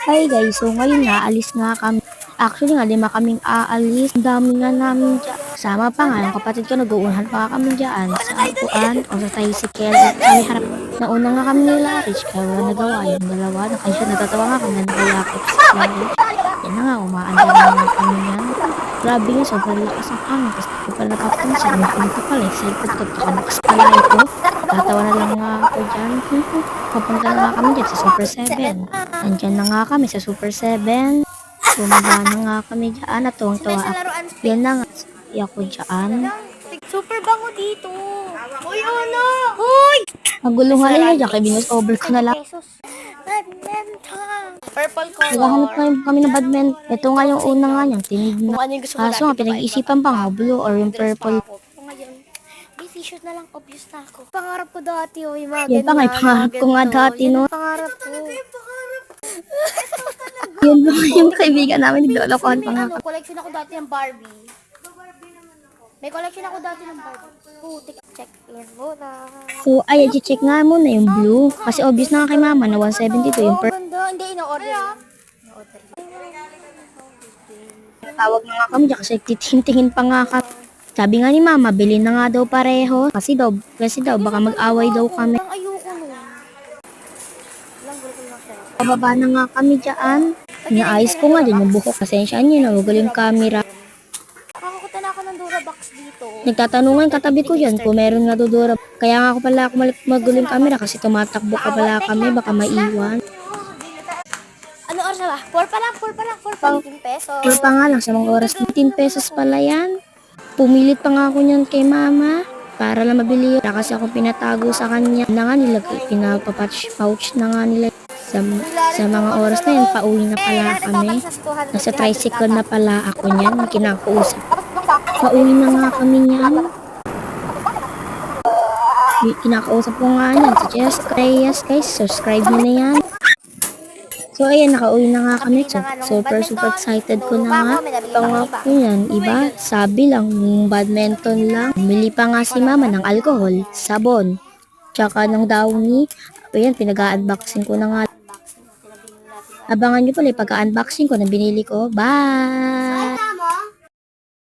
Hi guys, so ngayon nga, alis nga kami. Actually nga, 5 kaming aalis. Ang dami nga namin dyan. Sama pa nga, yung kapatid ko nag-uunahan pa nga kami dyan. Sa upuan o sa tricycle. Kami harap. Nauna nga kami nila Rich, kaya wala nagawa yung dalawa. Nakasya, natatawa nga kami na nakayakap si Rich. Yan na nga, umaandar na nga kami yan. Grabe nga, sobrang lakas ang hangin. Tapos di ko pala napapansin. Ano ko pala, excited ko. Tsaka nakaspalay ko. Tatawa na lang nga ako dyan. Papunta na nga kami dyan sa Super 7. Nandyan na nga kami sa Super 7. Bumaba na nga kami dyan. At tuwang-tuwa ako. Yan na nga. Ako dyan. Super bango dito. Uy, ano? Uy! Magulo nga rin dyan. Kaya binus over ko na lang. Pesos. Badminton. Purple color. Naghahanap nga kami ng badminton. Ito nga yung una nga niyan. Tinig Kung na. ano yung gusto mo Kaso nga, pinag-isipan pa nga. Blue or yung purple. Ngayon, may t-shirt na lang, obvious na ako. Pangarap ko dati, oh, yung mga Yan pa nga, ganyan, pangarap mga ko nga ganito. dati, Yan no? ang pangarap ko. Yun ba yung kaibigan namin. Naglolokohan pa nga. Ano, collection ako dati ng Barbie. May collection ako dati ng Barbie. Putik, check in muna. So, ayan, check nga muna yung blue. Kasi obvious na nga kay mama na 172 yung Oh, ganda. Hindi, ino-order yun. In-order yun. Tawag na nga kami dyan kasi titingin pa nga ka. Sabi nga ni mama, bilhin na nga daw pareho. Kasi daw, baka mag-away daw kami. Ang ayoko nun. Lang, gulo lang siya. Pababa na nga kami dyan. Inaayos ko nga din yung buhok. Pasensya niyo na, wag yung camera. Nakakuta na ako ng Durabox dito. Nagtatanungan katabi ko dyan kung meron nga dudura. Kaya nga ako pala magulo yung camera kasi tumatakbo ka pala kami, baka maiwan. Ano oras na ba? 4 pa lang, 4 pa lang, 4 pa. 15 pesos. Pero pa nga lang, sa mga oras, 15 pesos pala yan. Pumilit pa nga ako niyan kay mama para lang mabili yun. Kasi ako pinatago sa kanya. Na nga nila, pinapapouch na nga nila. Sa mga oras na yun, pauwi na pala kami. Nasa tricycle na pala ako niyan, kinakausap. Pauwi na nga kami niyan. Kinakausap ko nga niyan. Si Jess, guys, subscribe nyo na yan. So, ayan, nakauwi na nga kami. So, super excited ko na nga. Pangako yan, iba, sabi lang, yung badminton lang. Bumili pa nga si mama ng alcohol, sabon, tsaka ng downy. Ayan, pinag-unboxing ko na nga. Abangan nyo pala, pagka-unboxing ko na binili ko. Bye!